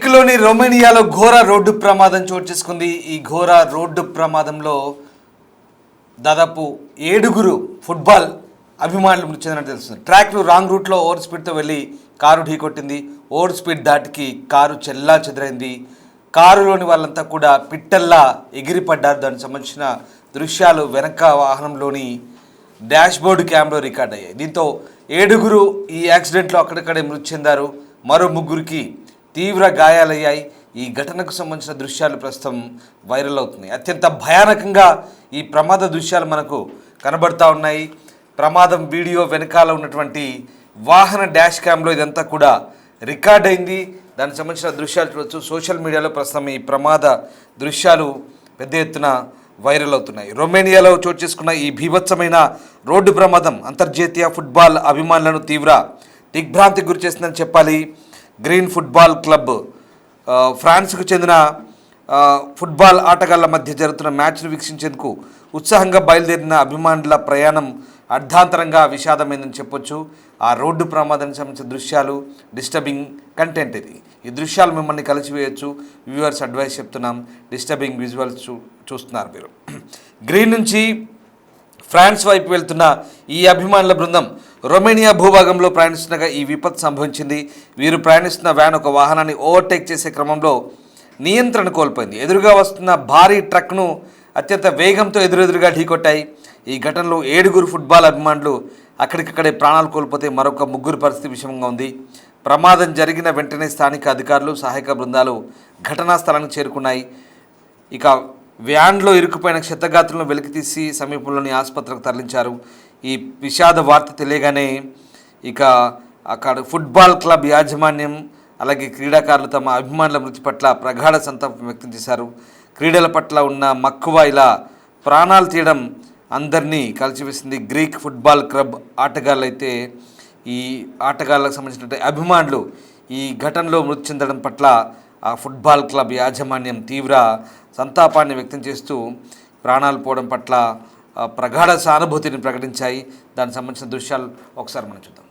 గ్రీక్లోని రొమేనియాలో ఘోర రోడ్డు ప్రమాదం చోటు చేసుకుంది. ఈ ఘోర రోడ్డు ప్రమాదంలో దాదాపు 7 ఫుట్బాల్ అభిమానులు మృతి చెందినట్టు తెలుస్తుంది. ట్రాక్ను రాంగ్ రూట్లో ఓవర్ స్పీడ్తో వెళ్ళి కారు ఢీకొట్టింది. ఓవర్ స్పీడ్ దాటికి కారు చెల్లా చెదరైంది. కారులోని వాళ్ళంతా కూడా పిట్టల్లా ఎగిరిపడ్డారు. దానికి సంబంధించిన దృశ్యాలు వెనక వాహనంలోని డాష్ బోర్డు క్యామ్లో రికార్డ్ అయ్యాయి. దీంతో 7 ఈ యాక్సిడెంట్లో అక్కడక్కడే మృతి చెందారు. మరో 3కి తీవ్ర గాయాలయ్యాయి. ఈ ఘటనకు సంబంధించిన దృశ్యాలు ప్రస్తుతం వైరల్ అవుతున్నాయి. అత్యంత భయానకంగా ఈ ప్రమాద దృశ్యాలు మనకు కనబడతా ఉన్నాయి. ప్రమాదం వీడియో వెనకాల ఉన్నటువంటి వాహన డాష్ క్యామ్లో ఇదంతా కూడా రికార్డ్ అయింది. దానికి సంబంధించిన దృశ్యాలు చూడవచ్చు. సోషల్ మీడియాలో ప్రస్తుతం ఈ ప్రమాద దృశ్యాలు పెద్ద ఎత్తున వైరల్ అవుతున్నాయి. రొమేనియాలో చోటు చేసుకున్న ఈ భీభత్సమైన రోడ్డు ప్రమాదం అంతర్జాతీయ ఫుట్బాల్ అభిమానులను తీవ్ర దిగ్భ్రాంతికి గురి చేసిందని చెప్పాలి. గ్రీన్ ఫుట్బాల్ క్లబ్ ఫ్రాన్స్కు చెందిన ఫుట్బాల్ ఆటగాళ్ల మధ్య జరుగుతున్న మ్యాచ్ను వీక్షించేందుకు ఉత్సాహంగా బయలుదేరిన అభిమానుల ప్రయాణం అర్ధాంతరంగా విషాదమైందని చెప్పొచ్చు. ఆ రోడ్డు ప్రమాదానికి సంబంధించిన దృశ్యాలు, డిస్టర్బింగ్ కంటెంట్ ఇది. ఈ దృశ్యాలు మిమ్మల్ని కలిసివేయచ్చు. వ్యూవర్స్ అడ్వైస్ చెప్తున్నాం. డిస్టర్బింగ్ విజువల్స్ చూస్తున్నారు మీరు. గ్రీన్ నుంచి ఫ్రాన్స్ వైపు వెళ్తున్న ఈ అభిమానుల బృందం రొమేనియా భూభాగంలో ప్రయాణిస్తుండగా ఈ విపత్తు సంభవించింది. వీరు ప్రయాణిస్తున్న వ్యాన్ ఒక వాహనాన్ని ఓవర్టేక్ చేసే క్రమంలో నియంత్రణ కోల్పోయింది. ఎదురుగా వస్తున్న భారీ ట్రక్ను అత్యంత వేగంతో ఎదురెదురుగా ఢీకొట్టాయి. ఈ ఘటనలో 7 ఫుట్బాల్ అభిమానులు అక్కడికక్కడే ప్రాణాలు కోల్పోతే మరొక 3 పరిస్థితి విషమంగా ఉంది. ప్రమాదం జరిగిన వెంటనే స్థానిక అధికారులు, సహాయక బృందాలు ఘటనా స్థలానికి చేరుకున్నాయి. ఇక వ్యాన్లో ఇరుక్కుపోయిన క్షతగాత్రులను వెలికితీసి సమీపంలోని ఆసుపత్రికి తరలించారు. ఈ విషాద వార్త తెలియగానే ఇక అక్కడ ఫుట్బాల్ క్లబ్ యాజమాన్యం అలాగే క్రీడాకారులు తమ అభిమానుల మృతి పట్ల ప్రగాఢ సంతాపం వ్యక్తం చేశారు. క్రీడల పట్ల ఉన్న మక్కువ ఇలా ప్రాణాలు తీయడం అందరినీ కలిసివేసింది. గ్రీక్ ఫుట్బాల్ క్లబ్ ఆటగాళ్ళు అయితే ఈ ఆటగాళ్ళకు సంబంధించిన అభిమానులు ఈ ఘటనలో మృతి చెందడం పట్ల ఆ ఫుట్బాల్ క్లబ్ యాజమాన్యం తీవ్ర సంతాపాన్ని వ్యక్తం చేస్తూ ప్రాణాలు పోవడం పట్ల ప్రగాఢ సానుభూతిని ప్రకటించాయి. దానికి సంబంధించిన దృశ్యాలు ఒకసారి మనం చూద్దాం.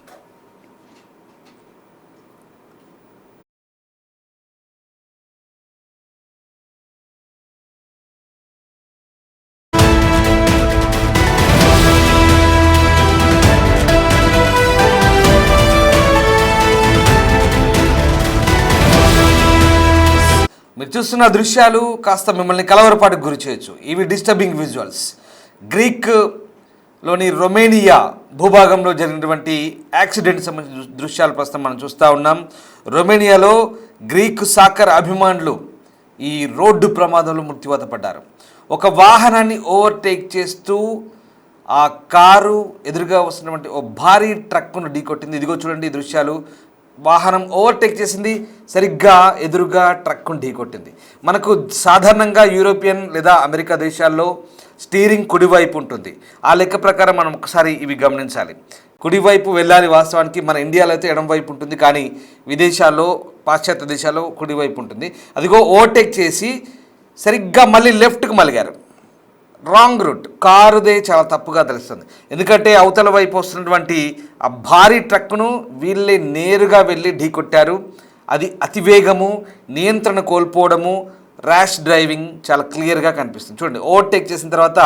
మీరు చూస్తున్న దృశ్యాలు కాస్త మిమ్మల్ని కలవరపాటుకు గురి చేయొచ్చు. ఇవి డిస్టర్బింగ్ విజువల్స్. గ్రీక్లోని రొమేనియా భూభాగంలో జరిగినటువంటి యాక్సిడెంట్ సంబంధించిన దృశ్యాలు ప్రస్తుతం మనం చూస్తూ ఉన్నాం. రొమేనియాలో గ్రీక్ సాకర్ అభిమానులు ఈ రోడ్డు ప్రమాదంలో మృత్యువాత పడ్డారు. ఒక వాహనాన్ని ఓవర్టేక్ చేస్తూ ఆ కారు ఎదురుగా వస్తున్నటువంటి ఓ భారీ ట్రక్కును ఢీకొట్టింది. ఇదిగో చూడండి ఈ దృశ్యాలు. వాహనం ఓవర్టేక్ చేసింది, సరిగ్గా ఎదురుగా ట్రక్కును ఢీకొట్టింది. మనకు సాధారణంగా యూరోపియన్ లేదా అమెరికా దేశాల్లో స్టీరింగ్ కుడివైపు ఉంటుంది. ఆ లెక్క ప్రకారం మనం ఒకసారి ఇవి గమనించాలి. కుడివైపు వెళ్ళాలి. వాస్తవానికి మన ఇండియాలో అయితే ఎడం వైపు ఉంటుంది, కానీ విదేశాల్లో, పాశ్చాత్య దేశాల్లో కుడివైపు ఉంటుంది. అదిగో ఓవర్టేక్ చేసి సరిగ్గా మళ్ళీ లెఫ్ట్కి మలిగారు. Wrong route. కారుదే చాలా తప్పుగా తెలుస్తుంది. ఎందుకంటే అవతల వైపు వస్తున్నటువంటి ఆ భారీ ట్రక్కును వీళ్ళే నేరుగా వెళ్ళి ఢీకొట్టారు. అది అతివేగము, నియంత్రణ కోల్పోవడము, ర్యాష్ డ్రైవింగ్ చాలా క్లియర్గా కనిపిస్తుంది. చూడండి, ఓవర్టేక్ చేసిన తర్వాత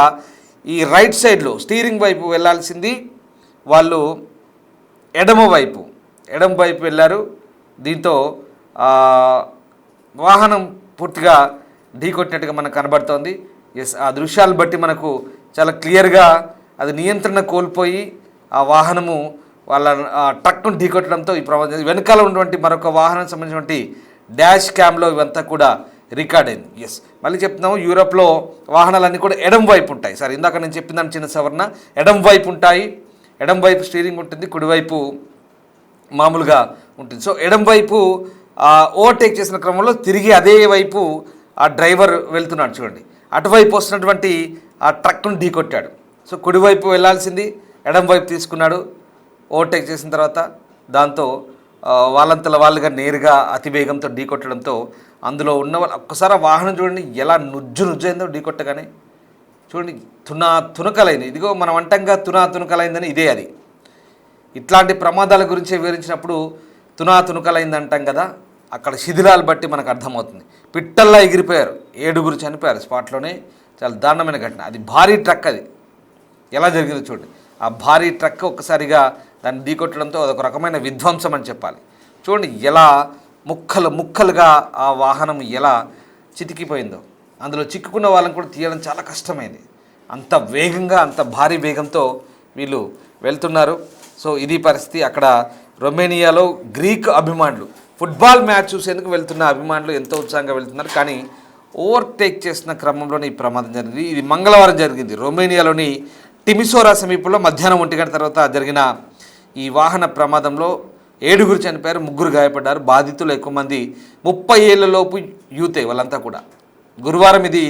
ఈ రైట్ సైడ్లో స్టీరింగ్ వైపు వెళ్ళాల్సింది వాళ్ళు ఎడమ వైపు వెళ్ళారు. దీంతో వాహనం పూర్తిగా ఢీకొట్టినట్టుగా మనకు కనబడుతోంది. ఎస్, ఆ దృశ్యాలు బట్టి మనకు చాలా క్లియర్గా అది నియంత్రణ కోల్పోయి ఆ వాహనము వాళ్ళ ట్రక్ను ఢీకొట్టడంతో ఈ ప్రమాదం. వెనకాల ఉన్నటువంటి మరొక వాహనం సంబంధించినటువంటి డాష్ క్యామ్లో ఇవంతా కూడా రికార్డ్ అయింది. ఎస్, మళ్ళీ చెప్తున్నాము, యూరోప్లో వాహనాలన్నీ కూడా ఎడం వైపు ఉంటాయి. సరే, ఇందాక నేను చెప్పిందాన్ని చిన్న సవరణ. ఎడం వైపు ఉంటాయి. ఎడం వైపు స్టీరింగ్ ఉంటుంది, కుడివైపు మామూలుగా ఉంటుంది. సో ఎడం వైపు ఓవర్టేక్ చేసిన క్రమంలో తిరిగి అదే వైపు ఆ డ్రైవర్ వెళ్తున్నాడు. చూడండి, అటువైపు వస్తున్నటువంటి ఆ ట్రక్ను ఢీకొట్టాడు. సో కుడివైపు వెళ్ళాల్సింది ఎడం వైపు తీసుకున్నాడు ఓవర్టేక్ చేసిన తర్వాత. దాంతో వాళ్ళంతల వాళ్ళుగా నేరుగా అతివేగంతో ఢీకొట్టడంతో అందులో ఉన్న వాళ్ళు ఒక్కసారి ఆ వాహనం చూడండి ఎలా నుజ్జైందో ఢీకొట్టగానే. చూడండి, తునకలైంది. ఇదిగో మనం అంటంగా తునకలైందని ఇదే అది. ఇట్లాంటి ప్రమాదాల గురించి వివరించినప్పుడు తునకలైంది అంటాం కదా. అక్కడ శిథిలాలు బట్టి మనకు అర్థమవుతుంది. పిట్టల్లా ఎగిరిపోయారు, 7 చనిపోయారు స్పాట్లోనే. చాలా దారుణమైన ఘటన. అది భారీ ట్రక్, అది ఎలా జరిగిందో చూడండి. ఆ భారీ ట్రక్ ఒక్కసారిగా దాన్ని ఢీకొట్టడంతో అదొక రకమైన విధ్వంసం అని చెప్పాలి. చూడండి ఎలా ముక్కలుగా ఆ వాహనం ఎలా చితికిపోయిందో. అందులో చిక్కుకున్న వాళ్ళని కూడా తీయడం చాలా కష్టమైంది. అంత వేగంగా, అంత భారీ వేగంతో వీళ్ళు వెళ్తున్నారు. సో ఇది పరిస్థితి. అక్కడ రొమేనియాలో గ్రీక్ అభిమానులు, ఫుట్బాల్ మ్యాచ్ చూసేందుకు వెళ్తున్న అభిమానులు ఎంతో ఉత్సాహంగా వెళ్తున్నారు. కానీ ఓవర్టేక్ చేసిన క్రమంలోనే ఈ ప్రమాదం జరిగింది. ఇది మంగళవారం జరిగింది. రొమేనియాలోని టిమిసోరా సమీపంలో మధ్యాహ్నం 1 గంట తర్వాత జరిగిన ఈ వాహన ప్రమాదంలో 7 చనిపోయారు, 3 గాయపడ్డారు. బాధితులు ఎక్కువ మంది 30 ఏళ్లలోపు యూతే వాళ్ళంతా కూడా. గురువారం ఇది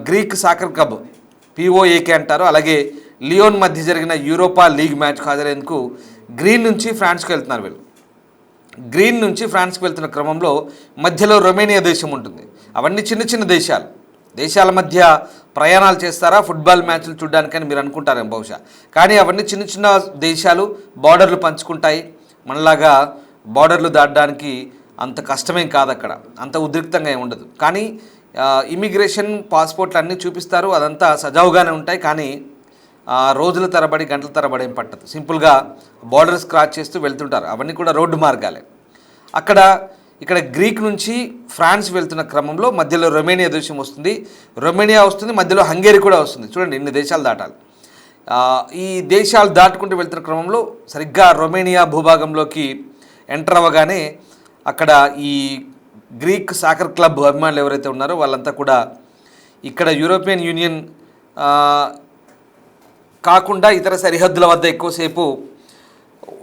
గ్రీక్ సాకర్ క్లబ్ POAK అంటారు. అలాగే లియోన్ మధ్య జరిగిన యూరోపా లీగ్ మ్యాచ్ హాజరయ్యేందుకు గ్రీన్ నుంచి ఫ్రాన్స్కి వెళ్తున్నారు వీళ్ళు. గ్రీన్ నుంచి ఫ్రాన్స్కి వెళ్తున్న క్రమంలో మధ్యలో రొమేనియా దేశం ఉంటుంది. అవన్నీ చిన్న చిన్న దేశాల మధ్య ప్రయాణాలు చేస్తారా ఫుట్బాల్ మ్యాచ్లు చూడడానికని మీరు అనుకుంటారేమో బహుశా. కానీ అవన్నీ చిన్న చిన్న దేశాలు, బార్డర్లు పంచుకుంటాయి. మనలాగా బార్డర్లు దాటడానికి అంత కష్టమేం కాదు, అక్కడ అంత ఉద్రిక్తంగా ఏమి ఉండదు. కానీ ఇమిగ్రేషన్ పాస్పోర్ట్లు అన్నీ చూపిస్తారు, అదంతా సజావుగానే ఉంటాయి. కానీ రోజుల తరబడి, గంటల తరబడి ఏం పట్టదు. సింపుల్గా బార్డర్స్ క్రాస్ చేస్తూ వెళ్తుంటారు. అవన్నీ కూడా రోడ్డు మార్గాలే. ఇక్కడ గ్రీక్ నుంచి ఫ్రాన్స్ వెళ్తున్న క్రమంలో మధ్యలో రొమేనియా దేశం వస్తుంది. రొమేనియా వస్తుంది, మధ్యలో హంగేరీ కూడా వస్తుంది. చూడండి ఇన్ని దేశాలు దాటాలి. ఈ దేశాలు దాటుకుంటూ వెళ్తున్న క్రమంలో సరిగ్గా రొమేనియా భూభాగంలోకి ఎంటర్ అవ్వగానే అక్కడ ఈ గ్రీక్ సాకర్ క్లబ్ అభిమానులు ఎవరైతే ఉన్నారో వాళ్ళంతా కూడా ఇక్కడ యూరోపియన్ యూనియన్ కాకుండా ఇతర సరిహద్దుల వద్ద ఎక్కువసేపు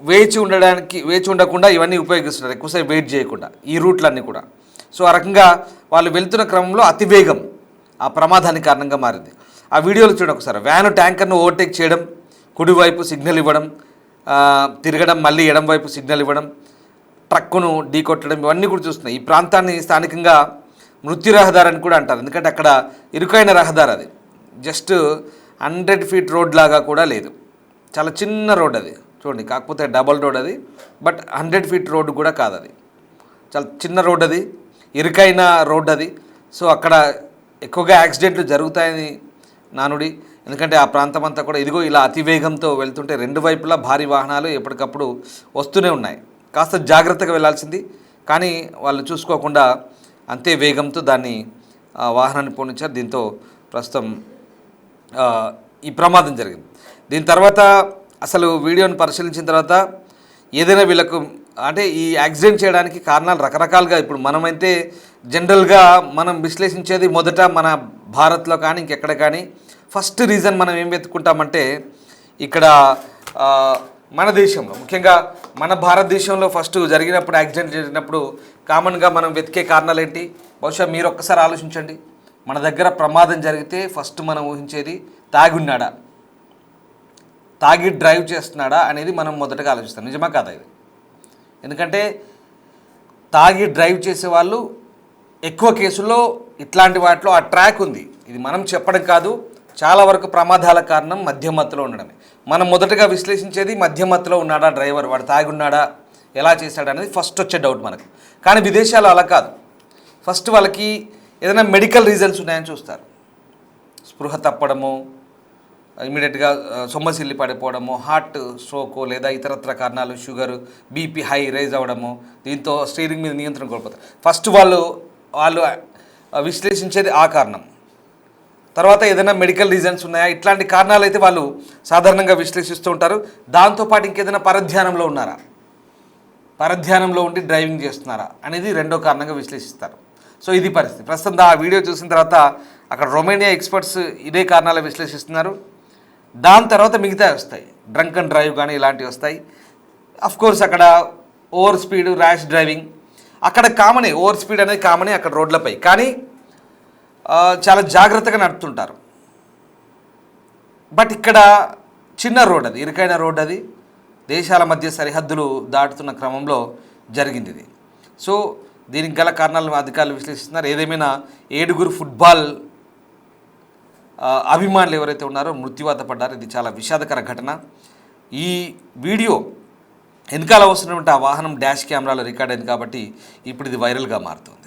వేచి ఉండకుండా ఇవన్నీ ఉపయోగిస్తున్నారు, ఎక్కువసేపు వెయిట్ చేయకుండా ఈ రూట్లన్నీ కూడా. సో ఆ రకంగా వాళ్ళు వెళ్తున్న క్రమంలో అతివేగం ఆ ప్రమాదానికి కారణంగా మారింది. ఆ వీడియోలు చూడండి ఒకసారి. వ్యాను ట్యాంకర్ను ఓవర్టేక్ చేయడం, కుడివైపు సిగ్నల్ ఇవ్వడం, తిరగడం, మళ్ళీ ఎడం వైపు సిగ్నల్ ఇవ్వడం, ట్రక్కును ఢీకొట్టడం, ఇవన్నీ కూడా చూస్తున్నాయి. ఈ ప్రాంతాన్ని స్థానికంగా మృత్యు రహదారి అని కూడా అంటారు. ఎందుకంటే అక్కడ ఇరుకైన రహదారి, అది జస్ట్ 100 ఫీట్ రోడ్ లాగా కూడా లేదు, చాలా చిన్న రోడ్ అది చూడండి. కాకపోతే డబల్ రోడ్ అది, బట్ 100 ఫీట్ రోడ్ కూడా కాదు, అది చాలా చిన్న రోడ్, అది ఇరుకైన రోడ్ అది. సో అక్కడ ఎక్కువగా యాక్సిడెంట్లు జరుగుతాయని నానుడి. ఎందుకంటే ఆ ప్రాంతం అంతా కూడా ఇదిగో ఇలా అతివేగంతో వెళ్తుంటే 2 వైపులా భారీ వాహనాలు ఎప్పటికప్పుడు వస్తూనే ఉన్నాయి. కాస్త జాగ్రత్తగా వెళ్ళాల్సింది, కానీ వాళ్ళు చూసుకోకుండా అంతే వేగంతో దాన్ని వాహనాన్ని పోనించారు. దీంతో ప్రస్తుతం ఈ ప్రమాదం జరిగింది. దీని తర్వాత అసలు వీడియోని పరిశీలించిన తర్వాత ఏదైనా వీళ్ళకు అంటే ఈ యాక్సిడెంట్ చేయడానికి కారణాలు రకరకాలుగా, ఇప్పుడు మనమైతే జనరల్గా మనం విశ్లేషించేది మొదట మన భారత్లో కానీ ఇంకెక్కడ కానీ ఫస్ట్ రీజన్ మనం ఏం వెతుక్కుంటామంటే ఇక్కడ మన దేశంలో, ముఖ్యంగా మన భారతదేశంలో ఫస్ట్ జరిగినప్పుడు, యాక్సిడెంట్ జరిగినప్పుడు కామన్గా మనం వెతికే కారణాలు ఏంటి? బహుశా మీరు ఒక్కసారి ఆలోచించండి. మన దగ్గర ప్రమాదం జరిగితే ఫస్ట్ మనం ఊహించేది తాగున్నాడా, తాగి డ్రైవ్ చేస్తున్నాడా అనేది మనం మొదటగా ఆలోచిస్తాం. నిజమా కాదా ఇది? ఎందుకంటే తాగి డ్రైవ్ చేసేవాళ్ళు ఎక్కువ కేసుల్లో ఇట్లాంటి వాటిలో ఆ ట్రాక్ ఉంది. ఇది మనం చెప్పడం కాదు, చాలా వరకు ప్రమాదాల కారణం మధ్యమత్తులో ఉండడమే. మనం మొదటగా విశ్లేషించేది మధ్యమత్తులో ఉన్నాడా డ్రైవర్, వాడు తాగి ఉన్నాడా, ఎలా చేశాడు అనేది ఫస్ట్ వచ్చే డౌట్ మనకు. కానీ విదేశాల్లో అలా కాదు. ఫస్ట్ వాళ్ళకి ఏదైనా మెడికల్ రీజన్స్ ఉన్నాయని చూస్తారు. స్పృహ తప్పడము, ఇమీడియట్గా సొమ్మసిల్లి పడిపోవడము, హార్ట్ స్ట్రోక్ లేదా ఇతరత్ర కారణాలు, షుగర్, బీపీ హై రైజ్ అవ్వడము, దీంతో స్టీరింగ్ మీద నియంత్రణ కోల్పోతారు. ఫస్ట్ వాళ్ళు విశ్లేషించేది ఆ కారణం. తర్వాత ఏదైనా మెడికల్ రీజన్స్ ఉన్నాయా, ఇట్లాంటి కారణాలు అయితే వాళ్ళు సాధారణంగా విశ్లేషిస్తూ ఉంటారు. దాంతోపాటు ఇంకేదైనా పరధ్యానంలో ఉన్నారా, పరధ్యానంలో ఉండి డ్రైవింగ్ చేస్తున్నారా అనేది రెండో కారణంగా విశ్లేషిస్తారు. సో ఇది పరిస్థితి. ప్రస్తుతం ఆ వీడియో చూసిన తర్వాత అక్కడ రొమేనియా ఎక్స్పర్ట్స్ ఇదే కారణాలు విశ్లేషిస్తున్నారు. దాని తర్వాత మిగతా వస్తాయి, డ్రంక్ అండ్ డ్రైవ్ కానీ ఇలాంటివి వస్తాయి. అఫ్కోర్స్ అక్కడ ఓవర్ స్పీడ్, ర్యాష్ డ్రైవింగ్ అక్కడ కామనే, ఓవర్ స్పీడ్ అనేది కామనే అక్కడ రోడ్లపై. కానీ చాలా జాగ్రత్తగా నడుపుతుంటారు. బట్ ఇక్కడ చిన్న రోడ్, అది ఇరుకైన రోడ్, అది దేశాల మధ్య సరిహద్దులు దాటుతున్న క్రమంలో జరిగింది ఇది. సో దీనికి గల కారణాలను అధికారులు విశ్లేషిస్తున్నారు. ఏదేమైనా 7 ఫుట్బాల్ అభిమానులు ఎవరైతే ఉన్నారో మృత్యువాత పడ్డారు. ఇది చాలా విషాదకర ఘటన. ఈ వీడియో వెనకాల వస్తున్నటువంటి ఆ వాహనం డాష్ కెమెరాలో రికార్డ్ అయింది కాబట్టి ఇప్పుడు ఇది వైరల్గా మారుతుంది.